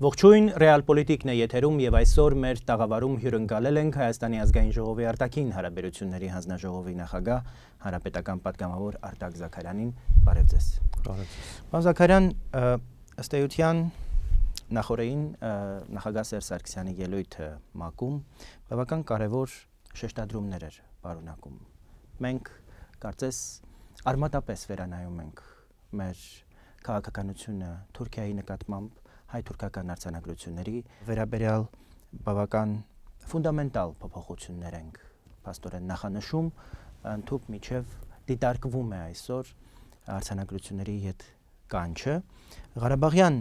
Ողջույն, Ռեալպոլիտիկն է եթերում եւ այսօր մեր տաղավարում հյուրընկալել ենք Հայաստանի ազգային ժողովի արտաքին հարաբերությունների հանձնաժողովի նախագահ հանրապետական պատգամավոր Արտակ Զաքարյանին։ Բարև ձեզ։ Պարոն Զաքարյան, ըստ էության նախորդին նախագահ Սերժ Սարգսյանի ելույթը ՄԱԿ-ում բավական կարևոր շեշտադրումներ էր պարունակում։ Մենք կարծես արմատապես վերանայում ենք մեր քաղաքականությունը Թուրքիայի նկատմամբ հայ-թուրքական արձանագրությունների վերաբերյալ բավական ֆունդամենտալ փոփոխություններ ենք փաստորեն նախանշում, ընդհանուր միջև դիտարկվում է այսօր արձանագրությունների հետ կանչը։ Ղարաբաղյան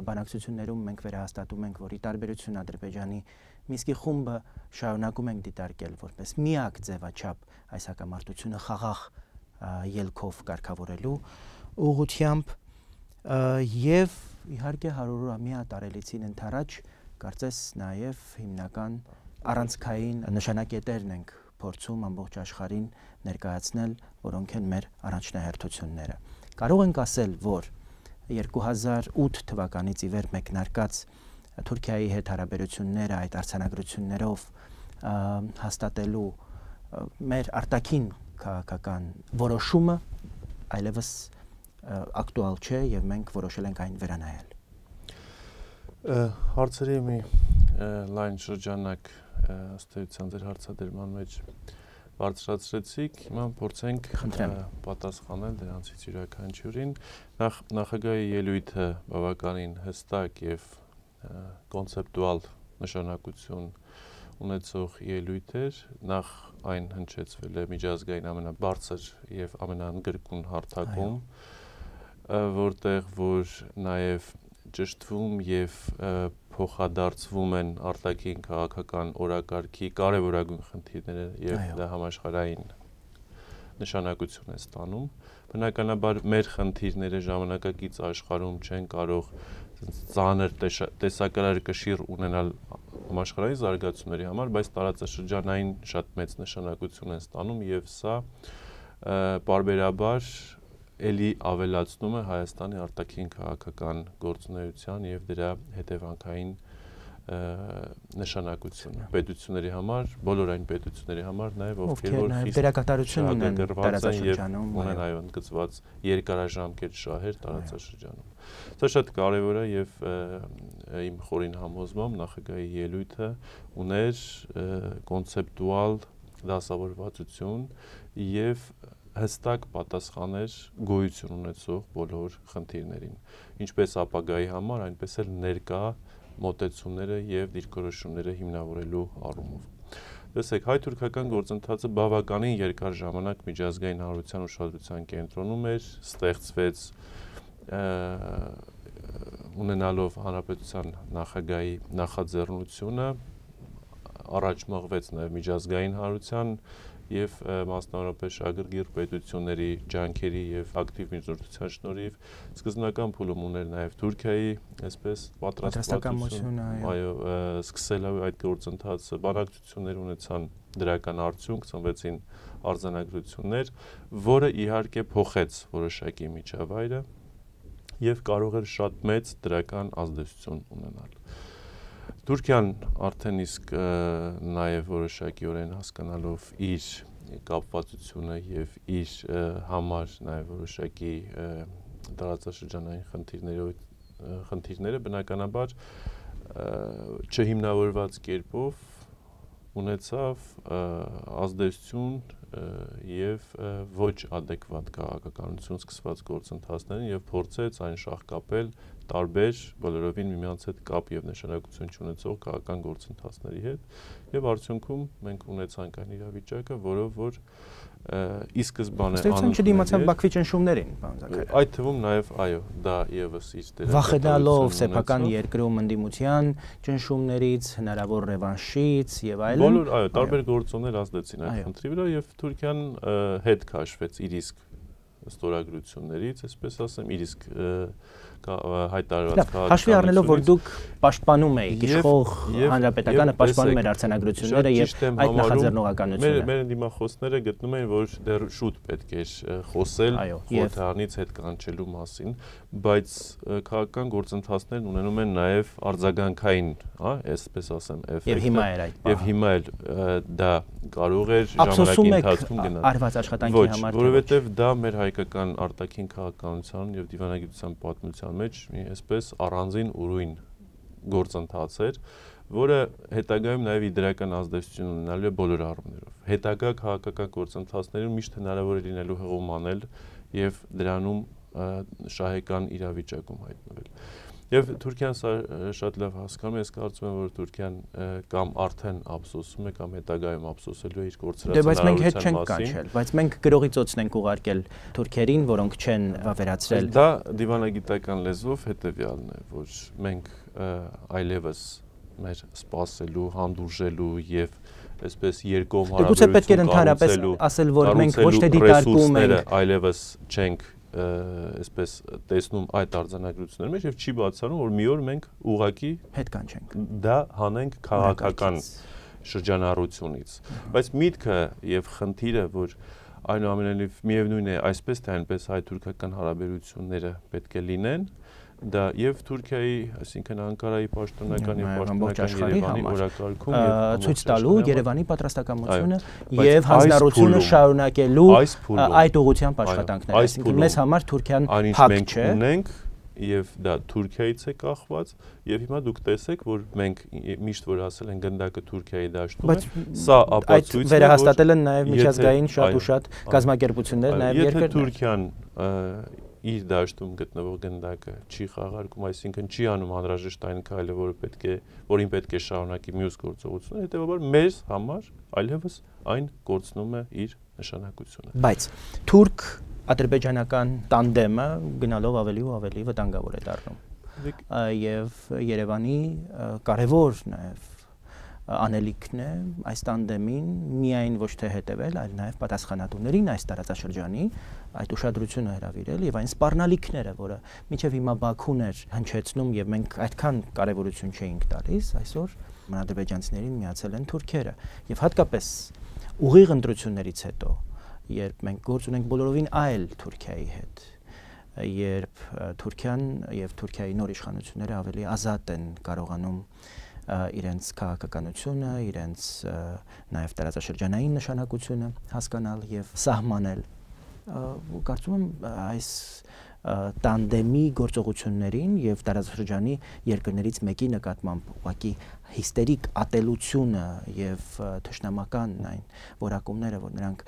բանակցություններում մենք վերահաստատում ենք, որ ի տարբերություն Ադրբեջանի Մինսկի խումբը շարունակում ենք դիտարկել որպես միակ ձևաչափ այս հակամարտությունը խաղաղ ելքով կարգավորելու ուղղությամբ եւ իհարկե 100-ամյա տարելիցին ընթരാճ կարծես նաև հիմնական առանցքային նշանակետերն ենք փորձում ամբողջ աշխարհին ներկայացնել, որոնք են մեր առաջնահերթությունները։ Կարող ենք ասել, որ 2008 թվականից ի վեր մեկնարկած Թուրքիայի հետ հարաբերությունները այդ արձանագրություններով հաստատելու մեր արտաքին քաղաքական որոշումը այլևս ակտուալ չէ եւ մենք որոշել ենք այն վերանայել։ Հարցերի մի լայն շրջանակ ըստ էության ձեր հարցադրման մեջ բարձրացրեցիք, հիմա փորձենք պատասխանել դրանցից յուրաքանչյուրին։ Նախագահի ելույթը բավականին հստակ եւ կոնցեպտուալ նշանակություն ունեցող ելույթ էր, նախ այն հնչեցվել է միջազգային ամենաբարձր եւ ամենաընդգրկուն հարթակում, որտեղ որ նաև ճշտվում եւ փոխադարձվում են արտաքին քաղաքական օրակարգի կարևորագույն խնդիրները եւ դա համաշխարհային նշանակություն է ստանում։ Բնականաբար մեր խնդիրները ժամանակակից աշխարհում չեն կարող ծանր տեսակարար կշիռ ունենալ համաշխարհային զարգացումների համար, բայց տարածաշրջանային շատ մեծ նշանակություն են ստանում եւ սա պարբերաբար էլի ավելացնում է Հայաստանի արտաքին քաղաքական գործունեության եւ դրա հետևանքային նշանակությունը պետությունների համար, բոլոր այն պետությունների համար նաեւ ովքեր որ դերակատարություն ունեն տարածաշրջանում, ունեն այո ընդգծված երկարաժամկետ շահեր տարածաշրջանում։ Սա շատ կարևոր է եւ իմ խորին համոզմամբ նախագահի ելույթը ուներ կոնցեպտուալ դասավորվածություն եւ հստակ պատասխաներ գոյություն ունեցող բոլոր խնդիրներին, ինչպես ապագայի համար, այնպես էլ ներկա մոտեցումները եւ դիրքորոշումները հիմնավորելու առումով։ Տեսեք, հայ-թուրքական գործընթացը բավականին երկար ժամանակ միջազգային հանրության ուշադրության կենտրոնում էր, ստեղծվեց ունենալով հանրապետության նախագահի նախաձեռնությունը, առաջ մղվեց նաեւ միջազգային հանրության եւ մասնավորապես շագրգիռ պետությունների ջանքերի եւ ակտիվ միջնորդության շնորհիվ սկզբնական փուլում ուներ նաեւ Թուրքիայի այսպես պատրաստվածություն, այո, սկսելով այդ գործընթացը բանակցություններ ունեցան դրական արդյունք, ծնվեցին արձանագրություններ, որը իհարկե փոխեց որոշակի միջավայրը եւ կարող էր շատ մեծ դրական ազդեցություն ունենալ։ Թուրքիան արդեն իսկ նաև որոշակիորեն հասկանալով իր կապվածությունը եւ իր համար նաև որոշակի տարածաշրջանային խնդիրները բնականաբար չհիմնավորված կերպով ունեցավ ազդեցություն եւ ոչ ադեկվատ քաղաքականություն սկսված գործընթացներին եւ փորձեց այն շահկապել տարբեր բոլորովին միմյանց հետ կապ եւ նշանակություն չունեցող քաղաքական գործընթացների հետ եւ արդյունքում մենք ունեցանք այն իրավիճակը, որով որ ի սկզբանե չդիմացավ Բաքվի ճնշումներին, պարոն Զաքարյան։ Այդ թվում նաեւ այո, դա եւս իր դերը վախենալով սեփական երկրում ընդդիմության ճնշումներից, հնարավոր ռևանշից եւ այլն։ Բոլոր այո, տարբեր գործոններ ազդեցին այդ խնդրի վրա եւ Թուրքիան հետ քաշվեց իր իսկ ստորագրություններից, այսպես ասեմ, իր իսկ հայտարարված հաշվի առնելով, որ դուք պաշտպանում եք իշխող հանրապետականը, պաշտպանում եք արձանագրությունները եւ այդ նախաձեռնողականությունը։ Մեր դիմախոսները գտնում են, որ դեռ շուտ պետք է խոսել խորհրդարանից հետ կանչելու մասին, բայց քաղաքական գործընթացներն ունենում են նաեւ արձագանքային, այսպես ասեմ, էֆեկտ։ Եվ հիմա էր այդ։ Եվ հիմա էլ դա կարող էր ժամանակի ընթացքում գնալ։ Արված աշխատանքի համար։ Որովհետեւ դա մեր հայկական արտաքին քաղաքականության եւ դիվանագիտության պատմության մեջ մի այսպես առանձին ուրույն գործընթաց էր, որը հետագայում նաև իդրական ազդեցություն ունենալու է բոլոր առումներով։ Հետագա քաղաքական գործընթացներում միշտ հնարավոր է լինելու հղում անել եւ դրանում շահեկան իրավիճակում հայտնվել։ Եվ Թուրքիան սա շատ լավ հասկանում է, ես կարծում եմ, որ Թուրքիան կամ արդեն ափսոսում է կամ հետագայում ափսոսելու է իր կորցրած բայց մենք հետ չենք կանչել, բայց մենք գրողի ծոցն ենք ուղարկել թուրքերին, որոնք չեն վավերացրել։ Դա դիվանագիտական լեզվով հետեւյալն է, որ մենք այլևս մեր սպասելու, հանդուրժելու եւ այսպես երկկողմ հարաբերություն պետք է ընդհանրապես ասել, որ մենք ոչ թե դիտարկում ենք, այլևս չենք այսպես տեսնում այդ արձանագրությունների մեջ եւ չի բացառում, որ մի օր մենք ուղակի հետ կանչենք դա հանենք քաղաքական շրջանառությունից, բայց միտքը եւ խնդիրը, որ այնուամենայնիվ միևնույն է, այսպես թե այնպես հայ-թուրքական հարաբերությունները պետք է լինեն, դա եւ Թուրքիայի, այսինքն Անկարայի պաշտոնական եւ պաշտոնական Երևանի օրակարգում եւ ցույց տալու Երևանի պատրաստակամությունը եւ հանրությունը շարունակելու այդ ուղղությամբ աշխատանքները, այսինքն մեզ համար Թուրքիան փակ չէ։ Ունենք եւ դա Թուրքիայից է կախված եւ հիմա դուք տեսեք, որ մենք միշտ որ ասել են գնդակը Թուրքիայի դաշտում է, սա ապացույց է, վերահաստատել են նաեւ միջազգային շատ ու շատ կազմակերպություններ, նաեւ երկրներ։ Եթե Թուրքիան իր դաշտում գտնվող գնդակը չի խաղարկում, այսինքն չի անում անհրաժեշտ այն քայլը, որին պետք է շարունակի մյուս գործողությունը, հետեւաբար մեր համար այլևս այն կորցնում է իր նշանակությունը։ Բայց թուրք-ադրբեջանական տանդեմը գնալով ավելի ու ավելի վտանգավոր է դառնում։ Եվ Երևանի կարևոր նաև անելիքն է այս տանդեմին միայն ոչ թե հետևել, այլ նաև պատասխանատուներին այս տարածաշրջանի այդ ուշադրությունը հրավիրել եւ այն սպառնալիքները, որը մինչեւ հիմա Բաքուն էր հնչեցնում եւ մենք այդքան կարեւորություն չէինք տալիս, այսօր ադրբեջանցիներին միացել են թուրքերը եւ հատկապես ուղիղ ընտրություններից հետո, երբ մենք գործ ունենք բոլորովին այլ Թուրքիայի հետ, երբ Թուրքիան եւ Թուրքիայի նոր իշխանությունները ավելի ազատ են կարողանում իրենց քաղաքականությունը, իրենց նաև տարածաշրջանային նշանակությունը հասկանալ եւ սահմանել։ Կարծում եմ այս տանդեմի գործողություններին եւ տարածաշրջանի երկրներից մեկի նկատմամբ ուղղակի հիստերիկ ատելությունը եւ թշնամական այն որակումները, որ նրանք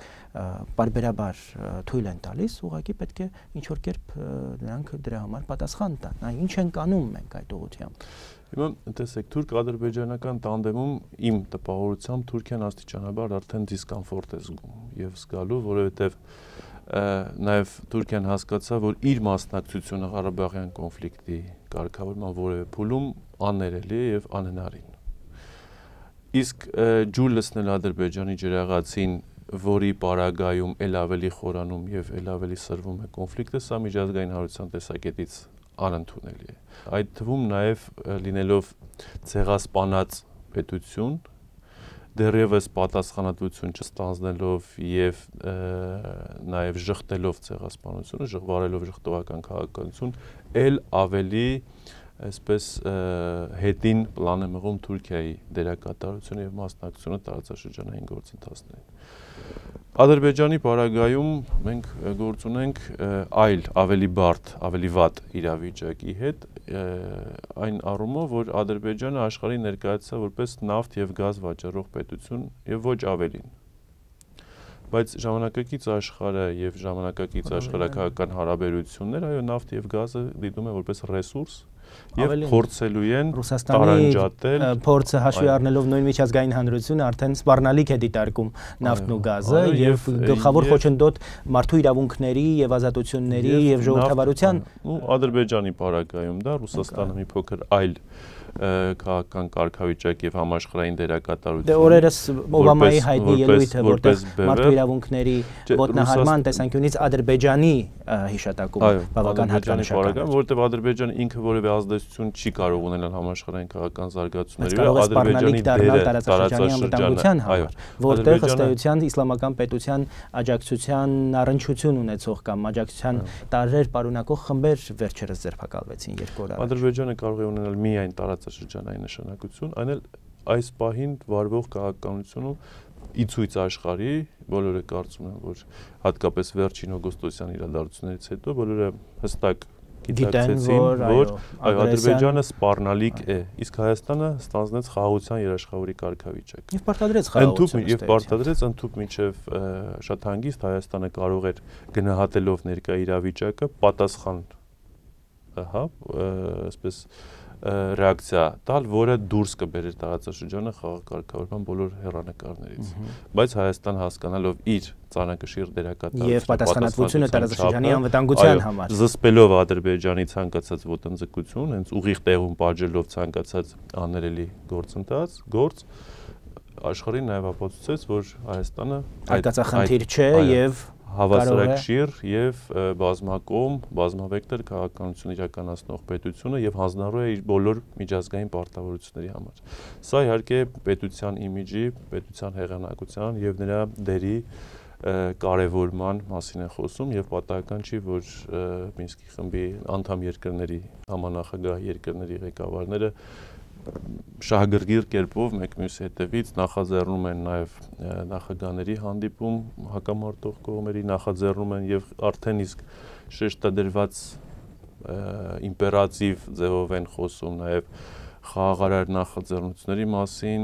բարբերաբար թույլ են տալիս, ուղղակի պետք է ինչ որ կերպ նրանք դրա համար պատասխան տան։ Այն ինչ են կանում մենք այդ ուղղությամբ։ Հիմա տեսեք, թուրք-ադրբեջանական տանդեմում իմ տպավորությամբ Թուրքիան աստիճանաբար արդեն դիսկոմֆորտ է զգում եւ զգալու, որովհետեւ նաեւ Թուրքիան հասկացավ, որ իր մասնակցությունը Ղարաբաղյան կոնֆլիկտի կարգավորման որևէ փուլում աներելի է եւ անհնարին։ Իսկ ջուր լցնել Ադրբեջանի ջրաղացին, որի պարագայում ել ավելի խորանում եւ ել ավելի սրվում է կոնֆլիկտը, սա միջազգային հանրության տեսակետից անընդունելի է։ Այդ թվում նաև լինելով ցեղասպանած պետություն, դեռևս պատասխանատվություն չստանձնելով եւ նաև ժխտելով ցեղասպանությունը, ժխվարելով ժխտողական քաղաքականություն, ել ավելի այսպես հետին պլան է մղում Թուրքիայի դերակատարությունը եւ մասնակցությունը տարածաշրջանային գործընթացներին։ Ադրբեջանի պարագայում մենք գործ ունենք այլ ավելի բարդ, ավելի վատ իրավիճակի հետ, այն առումով, որ Ադրբեջանը աշխարհի ներկայացա որպես նավթ եւ գազ վաճառող պետություն եւ ոչ ավելին։ Բայց ժամանակակից աշխարհը եւ ժամանակակից աշխարհակահաղական հարաբերությունները, այո, նավթ եւ գազը դիտում են որպես ռեսուրս եւ փորձելու են տարանջատել փորձը հաշվի առնելով նույն միջազգային հանրությունը արդեն սպառնալիք է դիտարկում նավթն ու գազը եւ գլխավոր խոչընդոտ մարդու իրավունքների եւ ազատությունների եւ ժողովրդավարության ու Ադրբեջանի պարագայում դա Ռուսաստանը մի փոքր այլ քաղաքական կարգավիճակ եւ համաշխարհային դերակատարություն։ Դե օրերս Օբամայի հայտնի ելույթը, որտեղ մարդու իրավունքների ոտնահարման տեսանկյունից Ադրբեջանի հիշատակումը բավական հատկանշական է, որտեղ Ադրբեջանը ինքը որևէ ազդեցություն չի կարող ունենալ համաշխարհային քաղաքական զարգացումների վրա, Ադրբեջանի դերը տարածաշրջանի անվտանգության համար, որտեղ ըստ էության իսլամական պետության աջակցության առնչություն ունեցող կամ աջակցության տարրեր պարունակող խմբեր վերջերս ձերբակալվեցին 2 օր առաջ։ Ադրբեջանը կարող է ունենալ միայն տարածաշրջանային նշանակություն, այն էլ այս պահին վարվող քաղաքականությունում ի ցույց աշխարհի, բոլորը կարծում են, որ հատկապես վերջին օգոստոսյան իրադարձություններից հետո բոլորը հստակ գիտակցեցին, որ Ադրբեջանը սպառնալիք է, իսկ Հայաստանը ստանձնեց խաղաղության երաշխավորի կարգավիճակ։ Եվ պարտադրեց խաղաղություն։ Եվ պարտադրեց ընդհուպ մինչև շատ հանգիստ Հայաստանը կարող էր գնահատելով ներկա իրավիճակը պատասխան, այսպես ռեակցիա տալ, որը դուրս կբերեր տարածաշրջանը խաղաղ կարգավորման բոլոր հեռանկարներից։ Բայց Հայաստան հասկանալով իր ծանրակշիռ դերակատարությունը եւ պատասխանատվությունը տարածաշրջանի անվտանգության համար, զսպելով Ադրբեջանի ցանկացած ոտնձգություն, հենց ուղիղ տեղում պատժելով ցանկացած աներելի գործ, աշխարհին նաեւ ապացուցեց, որ Հայաստանը արկածախնդիր չէ եւ հավասարակշիռ եւ բազմակողմ, բազմավեկտոր քաղաքականություն իրականացնող պետությունը եւ հանձնառու է իր բոլոր միջազգային պարտավորությունների համար։ Սա իհարկե պետության իմիջի, պետության հեղինակության եւ նրա դերի կարևորման մասին է խոսում եւ պատահական չի, որ Մինսկի խմբի անդամ երկրների համանախագահ երկրների ղեկավարները շահագրգիռ կերպով մեկ մյուսի հետևից նախաձեռնում են նաև նախագահների հանդիպում հակամարտող կողմերի, նախաձեռնում են եւ արդեն իսկ շեշտադրված իմպերատիվ ձևով են խոսում նաև խաղաղարար նախաձեռնությունների մասին,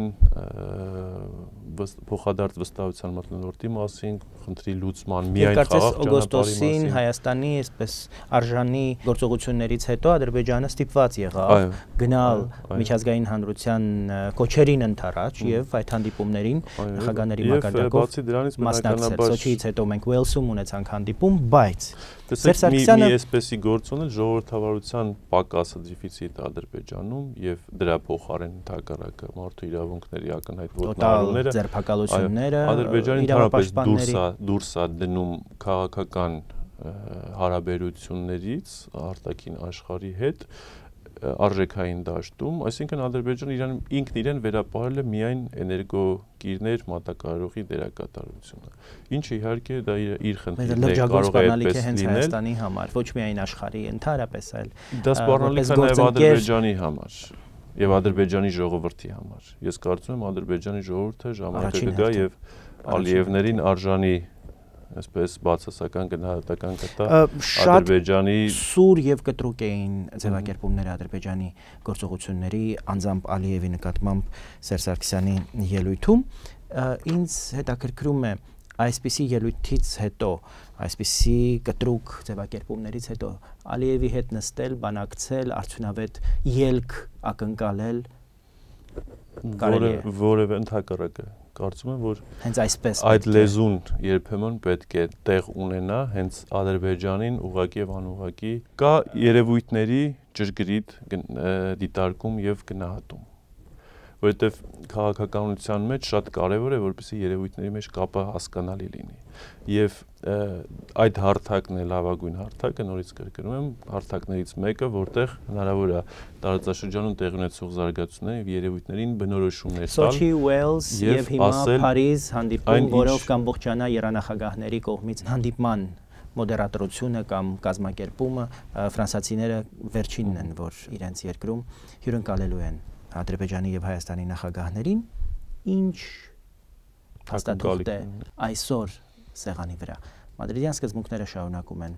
փոխադարձ վստահության մթնոլորտի մասին, խնդրի լուծման միայն խաղաղ ճանապարհի օգոստոսին Հայաստանի այսպես արժանի գործողություններից հետո Ադրբեջանը ստիպված եղավ գնալ միջազգային հանրության կոչերին ընդառաջ եւ այդ հանդիպումներին նախագահների մակարդակով մասնակցել։ Սոչիից հետո մենք Ուելսում ունեցանք հանդիպում, բայց Սերսարքիսյանը այսպեսի գործ ունել ժողովրդավարության պակասը դեֆիցիտը Ադրբեջանում եւ դրա փոխարեն ընդհակառակը մարդու իրավունքների ակնհայտ ոտնահարումները, ձերբակալությունները, Ադրբեջանի ընդհանրապես դուրս է դնում քաղաքական հարաբերություններից արտաքին աշխարհի հետ արժեքային դաշտում, այսինքն Ադրբեջանը ինքն իրեն վերապահել է միայն էներգոկիրներ մատակարարողի դերակատարությունը, ինչը իհարկե դա իր խնդիրն է, կարող է այդպես լինել Հայաստանի համար, ոչ միայն աշխարհի, ընդհանրապես այլ դա սպառնալիք է նաև Ադրբեջանի համար եւ Ադրբեջանի ժողովրդի համար։ Ես կարծում եմ Ադրբեջանի ժողովուրդը ժամանակը կգա եւ Ալիևներին արժանի այսպես բացասական գնահատական կտա Ադրբեջանի սուր եւ կտրուկ էին ձևակերպումները Ադրբեջանի գործողությունների անձամբ Ալիևի նկատմամբ Սերսարքիսյանի ելույթում։ Ինձ հետաքրքրում է այսպիսի ելույթից հետո, այսպիսի կտրուկ ձևակերպումներից հետո Ալիևի հետ նստել, բանակցել, արդյունավետ ելք ակնկալել որևէ ընդհակառակը կարծում եմ, որ հենց այսպես այդ լեզուն երբեմն պետք է տեղ ունենա հենց Ադրբեջանին ուղղակի եւ անուղղակի կա երևույթների ճշգրիտ դիտարկում եւ գնահատում, որովհետեւ քաղաքականության մեջ շատ կարեւոր է, որպեսզի երևույթների մեջ կապը հասկանալի լինի եւ այդ հարթակն է լավագույն հարթակը, նորից կրկնում եմ, հարթակներից մեկը, որտեղ հնարավոր է տարածաշրջանում տեղի ունեցող զարգացումների եւ երևույթներին բնորոշումներ տալ։ Սոչի, Ուելս եւ հիմա Փարիզ հանդիպում, որով կամբողջանա երանախագահների կողմից հանդիպման մոդերատորությունը կամ կազմակերպումը ֆրանսիացիները վերջինն են, որ իրենց երկրում հյուրընկալելու են Ադրբեջանի եւ Հայաստանի նախագահներին, ինչ հաստատուղթ է այսօր սեղանի վրա։ Մադրիդյան սկզբունքները շարունակում են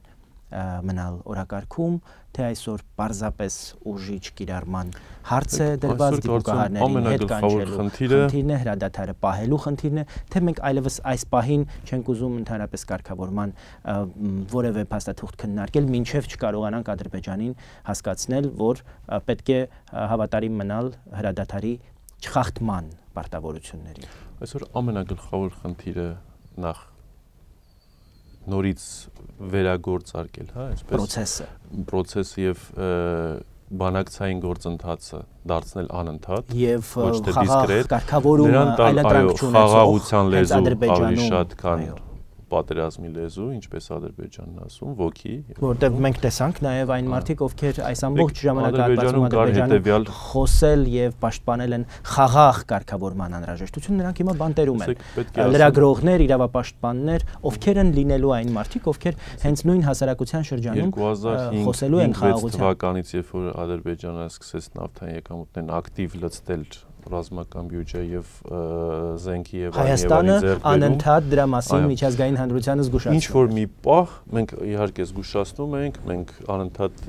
մնալ օրակարգում, թե այսօր պարզապես ուժիչ կիրառման հարց է դրված դիպուկահարներին հետ կանչելու խնդիրն է, հրադադարը պահելու խնդիրն է, թե մենք այլևս այս պահին չենք ուզում ընդհանրապես կարգավորման որևէ փաստաթուղթ քննարկել, մինչև չկարողանանք Ադրբեջանին հասկացնել, որ պետք է հավատարիմ մնալ հրադադարի չխախտման պարտավորություններին։ Այսօր ամենագլխավոր խնդիրը նախ նորից վերագործարկել, հա, այսպես պրոցեսը եւ բանակցային գործընթացը դարձնել անընդհատ եւ խաղաղ կարգավորումը այլընտրանք չունեցող խաղաղության լեզու ավելի շատ քան պատերազմի լեզու, ինչպես Ադրբեջանն ասում, ոգի, որտեղ մենք տեսանք նաև այն մարդիկ, ովքեր այս ամբողջ ժամանակահատվածում Ադրբեջանում խոսել եւ պաշտպանել են խաղաղ կարգավորման անհրաժեշտություն, նրանք հիմա բանտերում են։ Լրագրողներ, իրավապաշտպաններ, ովքեր են լինելու այն մարդիկ, ովքեր հենց նույն հասարակության շրջանում խոսելու են խաղաղության։ 2005 թվականից, երբ որ Ադրբեջանը սկսեց նավթային եկամուտներն ակտիվ լցնել ռազմական բյուջե եւ զենքի եւ Հայաստանը անընդհատ դրա մասին միջազգային հանրությանը զգուշացնում։ Ինչ որ մի պահ մենք իհարկե զգուշացնում ենք, մենք անընդհատ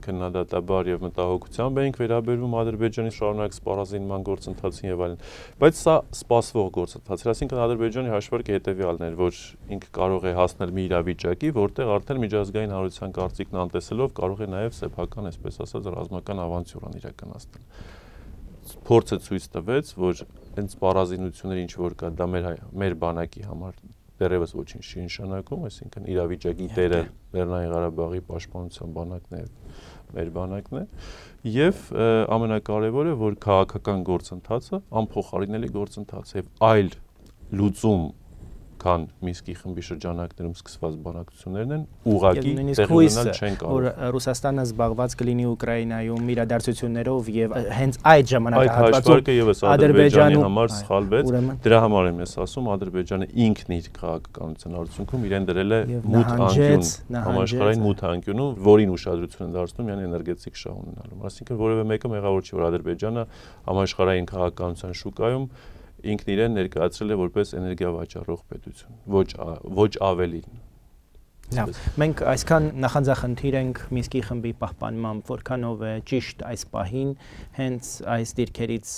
քննադատաբար եւ մտահոգությամբ ենք վերաբերվում Ադրբեջանի շարունակ սպառազինման գործընթացին եւ այլն, բայց սա սպասվող գործընթաց է, այսինքն Ադրբեջանի հաշվարկը հետեւյալն էր, որ ինքը կարող է հասնել մի իրավիճակի, որտեղ արդեն միջազգային հանրության կարծիքն անտեսելով կարող է նաեւ սեփական, այսպես ասած, ռազմական ավանտյուրան իրականացնել։ Փորձը ցույց տվեց, որ հենց սպառազինությունները ինչ որ կա, դա մեր բանակի համար դեռևս ոչինչ չի նշանակում, այսինքն իրավիճակի տերը Լեռնային Ղարաբաղի պաշտպանության բանակն է, մեր բանակն է, եւ ամենակարևորը, որ քաղաքական գործընթացը անփոխարինելի գործընթաց է, այլ լուծում քան Մինսկի խմբի շրջանակներում սկսված բանակցություններն են, ուղղակի տեղի ունենալ չեն կարող։ Որ Ռուսաստանը զբաղված կլինի Ուկրաինայում իրադարձություններով եւ հենց այդ ժամանակահատվածում Ադրբեջանի համար սխալվեց, դրա համար եմ ես ասում, Ադրբեջանը ինքն իր քաղաքականության արդյունքում իրեն դրել է մութ անկյուն, համաշխարհային մութ անկյունում, որին ուշադրություն են դարձնում միայն էներգետիկ շահ ունենալու։ Այսինքն որևէ մեկը մեղավոր չի, որ Ադրբեջանը համաշխարհային քաղաքականության շուկայում ինքն իրեն ներկայացրել է որպես էներգիա վաճառող պետություն, ոչ ավելին։ Լավ, մենք այսքան նախանձախնդիր ենք Մինսկի խմբի պահպանմամբ, որքանով է ճիշտ այս պահին հենց այս դիրքերից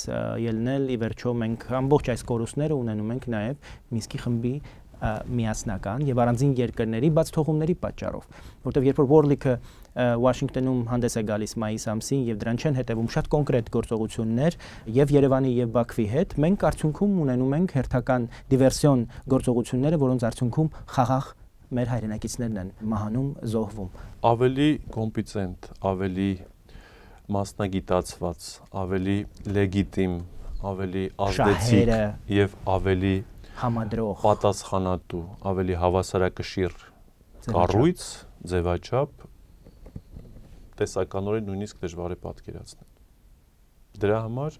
ելնել, ի վերջո մենք ամբողջ այս կորուստները ունենում ենք նաև Մինսկի խմբի միասնական եւ առանձին երկրների բաց թողումների պատճառով, որտեղ երբ որ Որլիկը Վաշինգտոնում հանդես է գալիս մայիս ամսին եւ դրան չեն հետեւում շատ կոնկրետ գործողություններ եւ Երևանի եւ Բաքվի հետ, մենք արդյունքում ունենում ենք հերթական դիվերսիոն գործողությունները, որոնց արդյունքում խաղաղ մեր հայրենակիցներն են մահանում, զոհվում։ Ավելի կոմպետենտ, ավելի մասնագիտացված, ավելի լեգիտիմ, ավելի ազդեցիկ եւ ավելի համադրող, պատասխանատու, ավելի հավասարակշիռ կառույց, ձևաչափ տեսականորեն նույնիսկ դժվար է պատկերացնել։ Դրա համար,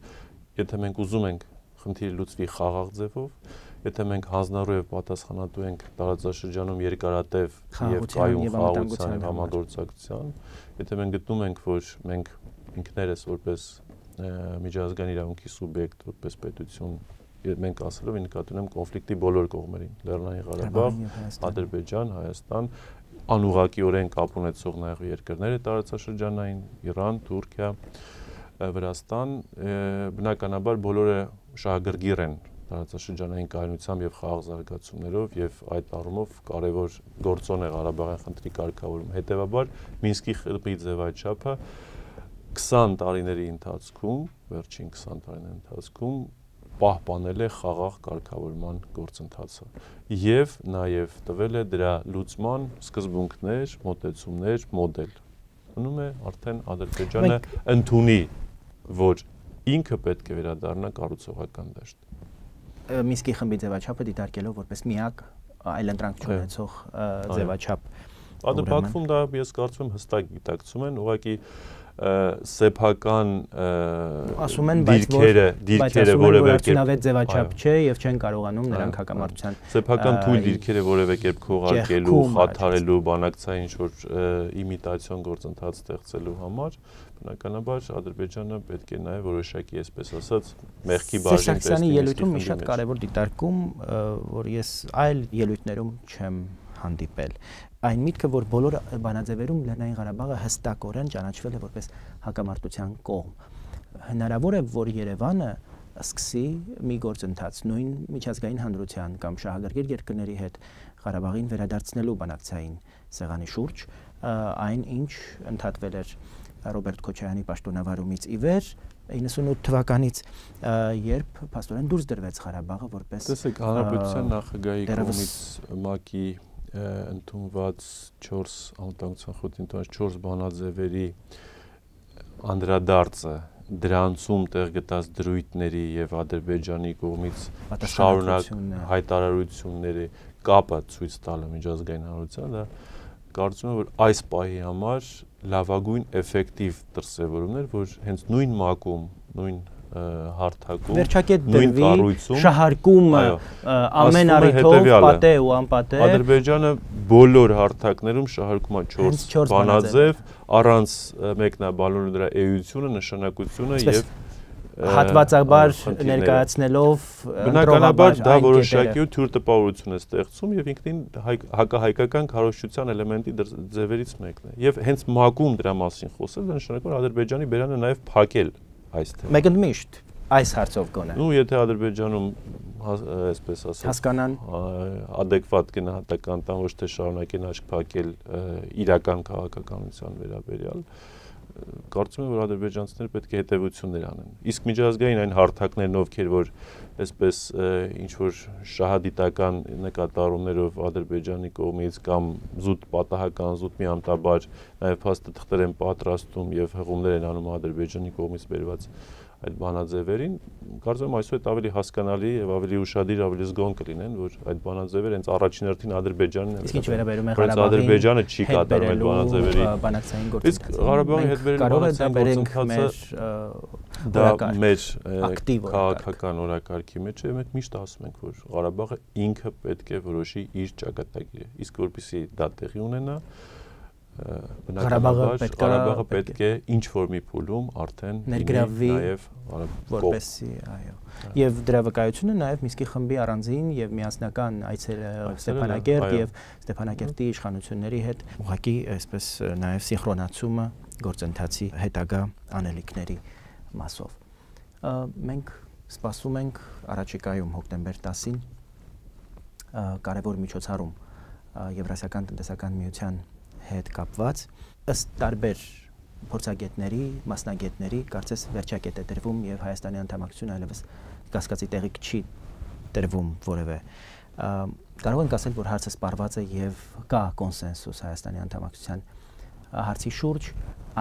եթե մենք ուզում ենք խնդիրը լուծվի խաղաղ ձևով, եթե մենք հանձնառու եւ պատասխանատու ենք տարածաշրջանում երկարատև եւ կայուն խաղաղության եւ համագործակցության, եթե մենք գտնում ենք, որ մենք ինքներս որպես միջազգային իրավունքի սուբյեկտ, որպես պետություն, մենք ասելով նկատի ունեմ կոնֆլիկտի բոլոր կողմերին, Լեռնային Ղարաբաղ, Ադրբեջան, Հայաստան, անուղղակիորեն կապ ունեցող նաև երկրները տարածաշրջանային, Իրան, Թուրքիա, Վրաստան, բնականաբար բոլորը շահագրգիռ են տարածաշրջանային կայունությամբ եւ խաղաղ զարգացումներով եւ այդ առումով կարեւոր գործոն է Ղարաբաղյան խնդրի կարգավորումը։ Հետեւաբար Մինսկի խմբի ձևաչափը 20 տարիների ընթացքում, վերջին 20 տարիների ընթացքում պահպանել է խաղաղ կարգավորման գործընթացը եւ նաեւ տվել է դրա լուծման սկզբունքներ, մոտեցումներ, մոդել։ Մնում է արդեն Ադրբեջանը ընդունի, որ ինքը պետք է վերադառնա կառուցողական դաշտ։ Մինսկի խմբի ձևաչափը դիտարկելով որպես միակ այլընտրանք չունեցող ձևաչափ։ Բաքվում դա ես կարծում եմ հստակ գիտակցում են, ուղղակի սեփական դիրքերը որևէ կերպ ձևաչափ չէ եւ չեն կարողանում նրանք հակամարտության սեփական թույլ դիրքերը որևէ կերպ քողարկելու, խաթարելու, բանակցային ինչ-որ իմիտացիոն գործընթաց ստեղծելու համար, բնականաբար Ադրբեջանը պետք է նաեւ որոշակի, այսպես ասած, մեղքի բաժին տեսնի։ Ելույթում մի շատ կարեւոր դիտարկում, որ ես այլ ելույթներում չեմ հանդիպել, այն միտքը, որ բոլոր բանաձևերում Լեռնային Ղարաբաղը հստակորեն ճանաչվել է որպես հակամարտության կողմ։ Հնարավոր է, որ Երևանը սկսի մի գործընթաց նույն միջազգային հանրության կամ շահագրգիռ երկրների հետ Ղարաբաղին վերադարձնելու բանակցային սեղանի շուրջ, այն ինչ ընդհատվել էր Ռոբերտ Քոչարյանի պաշտոնավարումից ի վեր 98 թվականից, երբ փաստորեն դուրս դրվեց Ղարաբաղը որպես Տեսեք, Հանրապետության նախագահի կողմից ՄԱԿ-ի ընդունված 4 անվտանգության խորհրդի ընդունված 4 բանաձևերի անդրադարձը դրանցում տեղ գտած դրույթների եւ Ադրբեջանի կողմից շարունակ հայտարարությունների կապը ցույց տալը միջազգային հանրության, դա կարծում եմ, որ այս պահի համար լավագույն էֆեկտիվ դրսևորումն էր, որ հենց նույն մակում, նույն հարթակում, նույն կառույցում շահարկումը ամեն առիթով պատե ու անպատե Ադրբեջանը բոլոր հարթակներում շահարկում է 4 բանաձև առանց մեկնաբանելու դրա էությունը, նշանակությունը եւ հատվածաբար ներկայացնելով բնականաբար դա որոշակի թյուր տպավորություն է ստեղծում եւ ինքնին հակահայկական քարոզչության էլեմենտի ձևերից մեկն է եւ հենց մակում դրա մասին խոսել դա նշանակում է Ադրբեջանի բերանը նաեւ փակել այստեղ մեկընդմիշտ այս հարցով գոնե ու եթե Ադրբեջանում այսպես ասած հասկանան adekvat գնահատական տան ոչ թե շարունակեն աչք փակել իրական քաղաքականության վերաբերյալ կարծում եմ որ ադրբեջանցիները պետք է հետևություններ անեն իսկ միջազգային այն հարթակներն ովքեր որ այսպես ինչ որ շահադիտական նկատառումներով Ադրբեջանի կողմից կամ զուտ պատահական զուտ միամտաբար նաև փաստաթղթեր են պատրաստում եւ հղումներ են անում Ադրբեջանի կողմից բերված այդ բանաձևերին կարծում եմ այսօր ավելի հասկանալի եւ ավելի ուշադիր ավելի զգոն կլինեն որ այդ բանաձևերը հենց առաջին հերթին Ադրբեջանն է իսկ ինչ վերաբերում է Ադրբեջանը չի կատարում այդ բանաձևերի բանակցային գործընթացը իսկ Ղարաբաղի հետ բերելու բանաձևային գործընթացը դա մեր քաղաքական օրակարգի մեջ է մենք միշտ ասում ենք որ Ղարաբաղը ինքը պետք է որոշի իր ճակատագիրը իսկ որպեսզի դա տեղի ունենա Ղարաբաղը պետք է ինչ որ մի փուլում արդեն ներգրավվի որպեսզի այո եւ դրա վկայությունը նաեւ Մինսկի խմբի առանձին եւ միասնական այցերը Ստեփանակերտ եւ Ստեփանակերտի իշխանությունների հետ ուղղակի այսպես նաեւ սինխրոնացումը գործընթացի հետագա անելիքների մասով մենք սպասում ենք առաջիկայում հոկտեմբեր 10-ին կարևոր միջոցառում Եվրասիական տնտեսական միության հետ կապված ըստ տարբեր փորձագետների, մասնագետների կարծես վերջակետ է տրվում եւ Հայաստանի անդամակցությունը այլևս կասկածի տեղիք չի տրվում որևէ կարող ենք ասել որ հարցը սպառված է եւ կա կոնսենսուս Հայաստանի անդամակցության հարցի շուրջ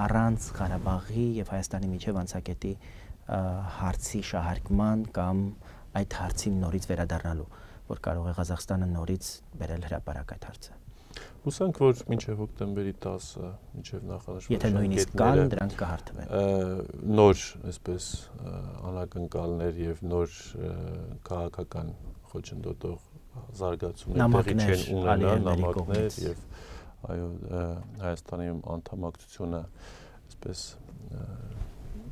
առանց Ղարաբաղի եւ Հայաստանի միջև անցակետի հարցի շահարկման կամ այդ հարցին նորից վերադառնալու որ կարող է Ղազախստանը նորից բերել հրապարակ այդ հարցը Հուսանք, որ մինչև հոկտեմբերի 10-ը, մինչև նախանշված եթե նույնիսկ կան, դրանք կհարթվեն։ Նոր, այսպես, անակնկալներ եւ նոր քաղաքական խոչընդոտող զարգացումներ տեղի չեն ունենա, նամակներ եւ այո, Հայաստանի անդամակցությունը, այսպես,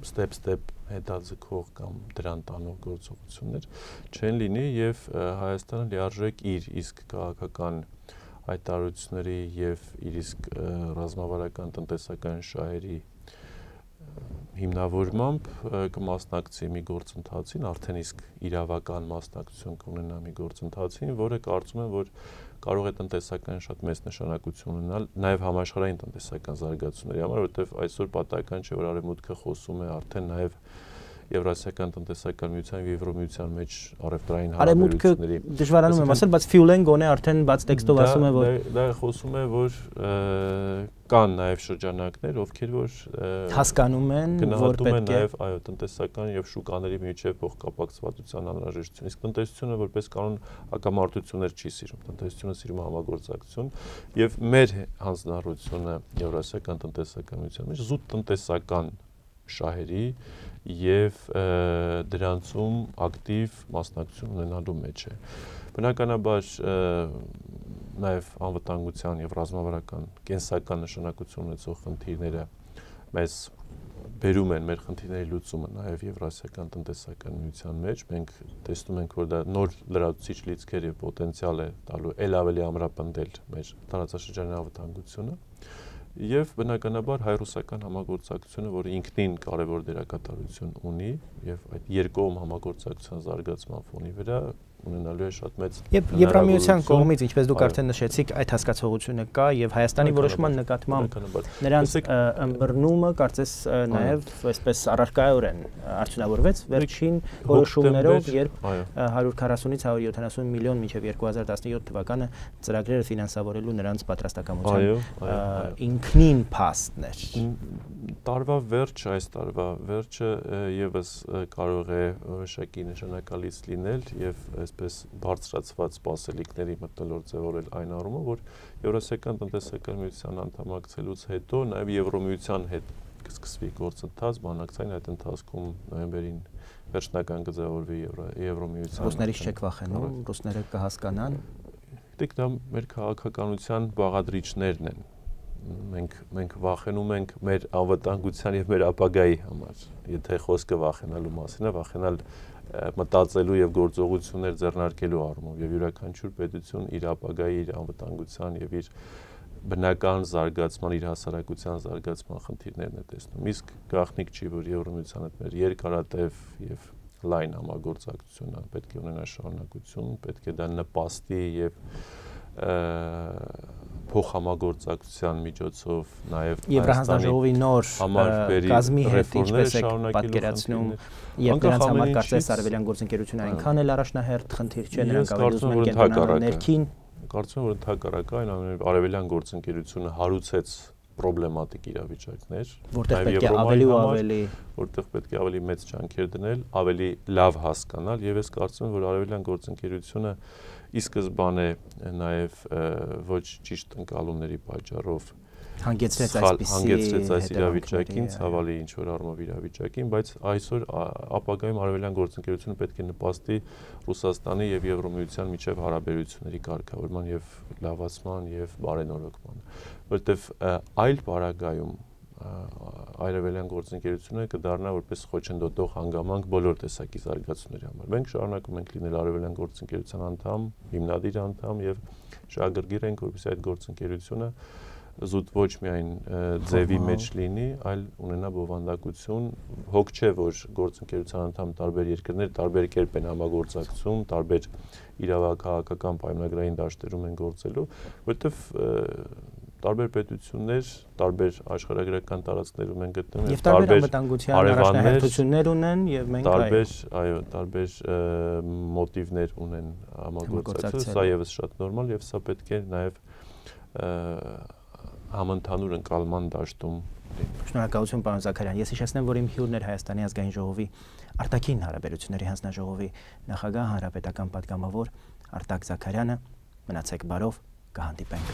step հետաձգող կամ դրան տանող գործողություններ չեն լինի եւ Հայաստանը լիարժեք իր իսկ քաղաքական հայտարարությունների եւ իր իսկ ռազմավարական տնտեսական շահերի հիմնավորմամբ կմասնակցի մի գործընթացին, արդեն իսկ իրավական մասնակցություն կունենա մի գործընթացին, որը կարծում եմ, որ կարող է տնտեսական շատ մեծ նշանակություն ունենալ նաեւ համաշխարհային տնտեսական զարգացումների համար, որովհետեւ այսօր պատահական չէ, որ Արևմուտքը խոսում է արդեն նաեւ Եվրասիական տնտեսական միության եւ Եվրոմիության մեջ առևտրային հարաբերությունների դժվարանում եմ ասել, բայց Ֆյուլեն գոնե արդեն բաց տեքստով ասում է, որ դա խոսում է, որ կան նաեւ շրջանակներ, ովքեր որ հասկանում են, որ պետք է նաեւ այո տնտեսական եւ շուկաների միջեւ փոխկապակցվածության անհրաժեշտություն։ Իսկ տնտեսությունը որպես կանոն հակամարտություններ չի սիրում, տնտեսությունը սիրում է համագործակցություն եւ մեր հանձնառությունը Եվրասիական տնտեսական միության մեջ զուտ տնտեսական շահերի եւ դրանցում ակտիվ մասնակցություն ունենալու մեջ է։ Բնականաբար նաեւ անվտանգության եւ ռազմավարական կենսական նշանակություն ունեցող խնդիրները մեզ բերում են մեր խնդիրների լուծումը նաեւ Եվրասիական տնտեսական միության մեջ։ Մենք տեսնում ենք, որ դա նոր լրացուցիչ լիցքեր եւ պոտենցիալ է տալու ել ավելի ամրապնդել մեր տարածաշրջանային անվտանգությունը։ Եվ բնականաբար հայ-ռուսական համագործակցությունը, որը ինքնին կարևոր դերակատարություն ունի եւ այդ երկկողմ համագործակցության զարգացման ֆոնի վրա ունենալու է շատ մեծ Եվ Եվրամիության կողմից, ինչպես դուք արդեն նշեցիք, այդ հասկացողությունը կա եւ Հայաստանի որոշման նկատմամբ նրանց ըմբռնումը կարծես նաեւ այսպես առարկայորեն արդյունավորվեց վերջին որոշումներով, երբ 140-ից 170 միլիոն մինչև 2017 թվականը ծրագրերը ֆինանսավորելու նրանց պատրաստակամության ինքնին փաստն էր։ Տարվա վերջ, այս տարվա վերջը եւս կարող է որոշակի նշանակալից լինել եւ այսպես բարձրացված սպասելիքների մթնոլորտ ձևավորել այն առումով, որ Եվրասիական տնտեսական միության անդամակցելուց հետո նաեւ Եվրոմիության հետ կսկսվի գործընթաց, բանակցային այդ ընթացքում նոյեմբերին վերջնական կձևավորվի Եվրոմիության։ Ռուսներից չեք վախենում, ռուսները կհասկանան։ Գիտեք, դա մեր քաղաքականության բաղադրիչներն են։ Մենք վախենում ենք մեր անվտանգության եւ մեր ապագայի համար։ Եթե խոսքը վախենալու մասին է, վախենալ մտածելու եւ գործողություններ ձեռնարկելու առումով եւ յուրաքանչյուր պետություն իր ապագայի, իր անվտանգության եւ իր բնական զարգացման, իր հասարակության զարգացման խնդիրներն է տեսնում։ Իսկ գաղտնիք չի, որ Եվրոմիության հետ մեր երկարատև եւ լայն համագործակցությունը պետք է ունենա շարունակություն, պետք է դա նպաստի եւ փոխհամագործակցության միջոցով նաև Եվրահանձնաժողովի նոր կազմի հետ ինչպես է պատկերացնում եւ դրանց համար կարծես արևելյան գործընկերությունը այնքան էլ առաջնահերթ խնդիր չէ, նրանք ավելի ուզում են կենտրոնանալ ներքին։ Կարծում եմ, որ ընդհակառակը այն արևելյան գործընկերությունը հարուցեց պրոբլեմատիկ իրավիճակներ, որտեղ պետք է ավելի ու ավելի, որտեղ պետք է ավելի մեծ ջանքեր դնել, ավելի լավ հասկանալ եւ ես կարծում եմ, որ արևելյան գործընկերությունը ի սկզբանե նաև ոչ ճիշտ ընկալումների պատճառով հանգեցրեց այս իրավիճակին, ցավալի ինչ որ առումով իրավիճակին, բայց այսօր ապագայում արևելյան գործընկերությունը պետք է նպաստի Ռուսաստանի եւ Եվրոմիության միջև հարաբերությունների կարգավորման եւ լավացման եւ բարենորոգման, որտեւ այլ պարագայում արևելյան գործընկերությունը կդառնա որպես խոչընդոտող հանգամանք բոլոր տեսակի զարգացումների համար։ Մենք շարունակում ենք լինել արևելյան գործընկերության անդամ, հիմնադիր անդամ եւ շահագրգիռ ենք, որպեսզի այդ գործընկերությունը զուտ ոչ միայն ձևի մեջ լինի, այլ ունենա բովանդակություն։ Հոգ չէ, որ գործընկերության անդամ տարբեր երկրներ տարբեր կերպ են համագործակցում, տարբեր իրավաքաղաքական պայմանագրային դաշտերում են գործելու, որովհետեւ տարբեր պետություններ, տարբեր աշխարհագրական տարածքներում են գտնվում եւ տարբեր անվտանգության առաջնահերթություններ ունեն եւ մենք տարբեր մոտիվներ ունեն համագործակցել, սա եւս շատ նորմալ եւ սա պետք է նաեւ համընդհանուր ընկալման դաշտում լինի։ Շնորհակալություն, պարոն Զաքարյան։ Ես հիշեցնեմ, որ իմ հյուրն էր Հայաստանի ազգային ժողովի արտաքին հարաբերությունների հանձնաժողովի նախագահ, հանրապետական պատգամավոր Արտակ Զաքարյանը։ Մնացեք բարով, կհանդիպենք։